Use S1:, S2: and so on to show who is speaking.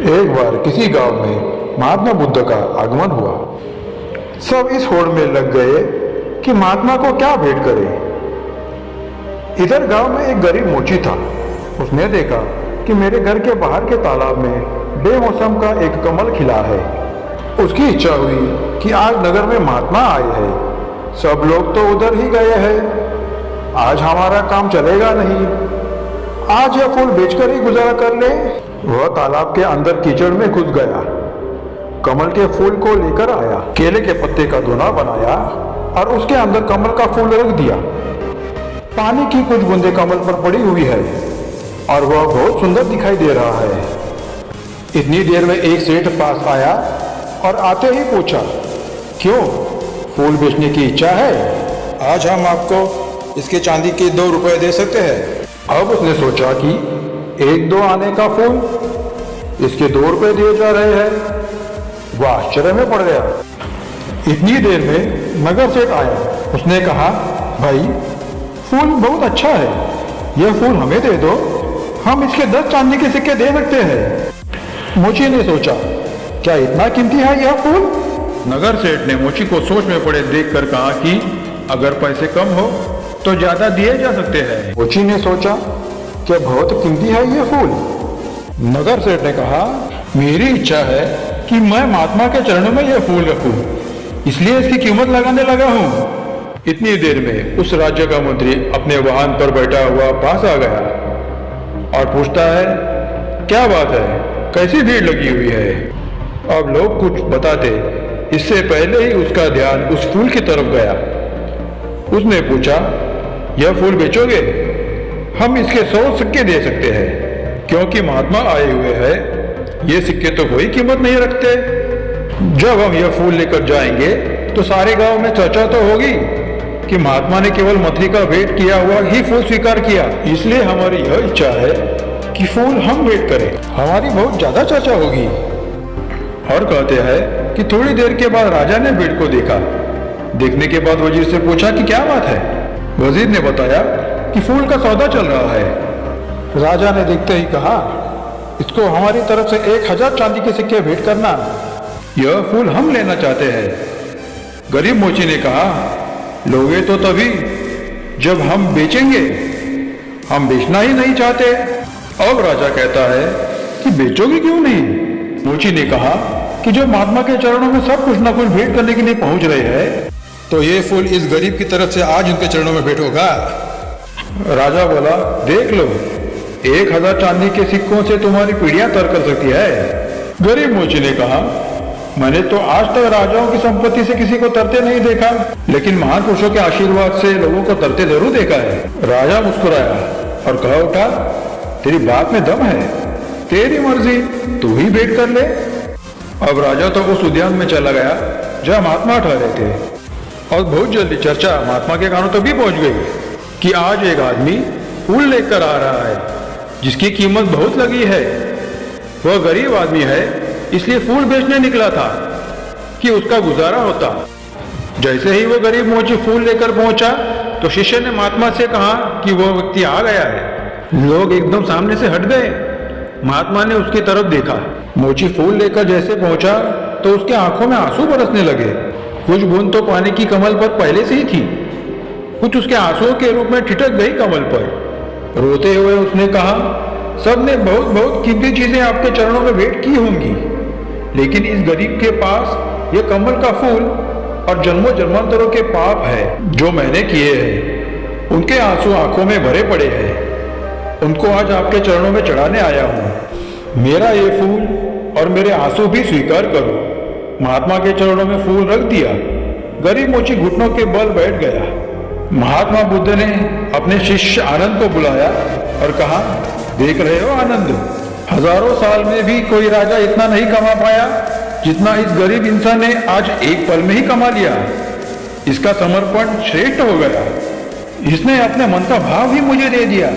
S1: एक बार किसी गांव में महात्मा बुद्ध का आगमन हुआ। सब इस होड़ में लग गए कि महात्मा को क्या भेंट करें। इधर गांव में एक गरीब मोची था। उसने देखा कि मेरे घर के बाहर के तालाब में बेमौसम का एक कमल खिला है। उसकी इच्छा हुई कि आज नगर में महात्मा आए हैं, सब लोग तो उधर ही गए हैं, आज हमारा काम चलेगा नहीं, आज यह फूल बेचकर ही गुजारा कर ले। वह तालाब के अंदर कीचड़ में घुस गया, कमल के फूल को लेकर आया, केले के पत्ते का दोना बनाया और उसके अंदर कमल का फूल रख दिया। पानी की कुछ बूंदें कमल पर पड़ी हुई है और वह बहुत सुंदर दिखाई दे रहा है। इतनी देर में एक सेठ पास आया और आते ही पूछा, क्यों, फूल बेचने की इच्छा है?
S2: आज हम आपको इसके चांदी के 2 रुपए दे सकते हैं।
S1: अब उसने सोचा कि 1-2 आने का फूल, इसके 2 रुपए दिए जा रहे हैं। वह आश्चर्य में पड़ गया। इतनी देर में नगर सेठ आया। उसने कहा, भाई फूल बहुत अच्छा है, यह फूल हमें दे दो, हम इसके 10 चांदी के सिक्के दे सकते हैं। मोची ने सोचा, क्या इतना कीमती है यह फूल?
S3: नगर सेठ ने मोची को सोच में पड़े देखकर कहा कि अगर पैसे कम हो तो ज्यादा दिए जा सकते हैं।
S1: मोची ने सोचा, क्या बहुत कीमती है यह फूल? नगर सेठ ने कहा, मेरी इच्छा है कि मैं महात्मा के चरणों में यह फूल रखूं, इसलिए इसकी कीमत लगाने लगा हूं।
S3: इतनी देर में उस राज्य का मंत्री अपने वाहन पर बैठा हुआ पास आ गया और पूछता है, क्या बात है, कैसी भीड़ लगी हुई है? अब लोग कुछ बताते इससे पहले ही उसका ध्यान उस फूल की तरफ गया। उसने पूछा, यह फूल बेचोगे? हम इसके 100 सिक्के दे सकते हैं, क्योंकि महात्मा आए हुए हैं, ये सिक्के तो कोई कीमत नहीं रखते। जब हम यह फूल लेकर जाएंगे तो सारे गांव में चर्चा तो होगी कि महात्मा ने केवल मंत्री का भेंट किया हुआ ही फूल स्वीकार किया। इसलिए हमारी यह इच्छा है कि फूल हम भेंट करें, हमारी बहुत ज्यादा चर्चा होगी। और कहते हैं कि थोड़ी देर के बाद राजा ने भेंट को देखा। देखने के बाद वजीर से पूछा कि क्या बात है? वजीर ने बताया कि फूल का सौदा चल रहा है।
S1: राजा ने देखते ही कहा, इसको हमारी तरफ से 1000 चांदी के सिक्के भेंट करना।
S3: यह फूल हम लेना चाहते हैं। गरीब मोची ने कहा, लोगे तो तभी जब हम बेचेंगे, हम बेचना ही नहीं चाहते। अब राजा कहता है कि बेचोगे क्यों नहीं? मोची ने कहा कि जब महात्मा के चरणों में सब कुछ न कुछ भेंट करने के लिए पहुंच रहे हैं,
S2: तो ये फूल इस गरीब की तरफ से आज उनके चरणों में भेंट होगा।
S3: राजा बोला, देख लो, 1000 चांदी के सिक्कों से तुम्हारी पीढ़ियां तर कर सकती है। गरीब मोची ने कहा, मैंने तो आज तक राजाओं की संपत्ति से किसी को तरते नहीं देखा, लेकिन महान पुरुषों के आशीर्वाद से लोगों को तरते जरूर देखा है। राजा मुस्कुराया और कहा उठा, तेरी बात में दम है, तेरी मर्जी, तू ही भेंट कर ले। अब राजा तो उस उद्यान में चला गया जहाँ महात्मा ठहरे थे और बहुत जल्दी चर्चा महात्मा के कानों तक भी पहुंच गई कि आज एक आदमी फूल लेकर आ रहा है जिसकी कीमत बहुत लगी है। वह गरीब आदमी है, इसलिए फूल बेचने निकला था कि उसका गुजारा होता। जैसे ही वह गरीब मोची फूल लेकर पहुंचा तो शिष्य ने महात्मा से कहा कि वह व्यक्ति आ गया है। लोग एकदम सामने से हट गए। महात्मा ने उसकी तरफ देखा। मोची फूल लेकर जैसे पहुंचा तो उसके आंखों में आंसू बरसने लगे। कुछ बूंद तो पानी की कमल पर पहले से ही थी, कुछ उसके आंसुओं के रूप में ठिठक गई कमल पर। रोते हुए उसने कहा, सबने बहुत बहुत कीमती चीजें आपके चरणों में भेंट की होंगी, लेकिन इस गरीब के पास यह कमल का फूल और जन्मों जन्मांतरों के पाप है जो मैंने किए हैं। उनके आंसू आंखों में भरे पड़े हैं, उनको आज आपके चरणों में चढ़ाने आया हूँ। मेरा ये फूल और मेरे आंसू भी स्वीकार करो। महात्मा के चरणों में फूल रख दिया। गरीब मोची घुटनों के बल बैठ गया। महात्मा बुद्ध ने अपने शिष्य आनंद को बुलाया और कहा, देख रहे हो आनंद, हजारों साल में भी कोई राजा इतना नहीं कमा पाया जितना इस गरीब इंसान ने आज एक पल में ही कमा लिया। इसका समर्पण श्रेष्ठ हो गया। इसने अपने मन का भाव ही मुझे दे दिया।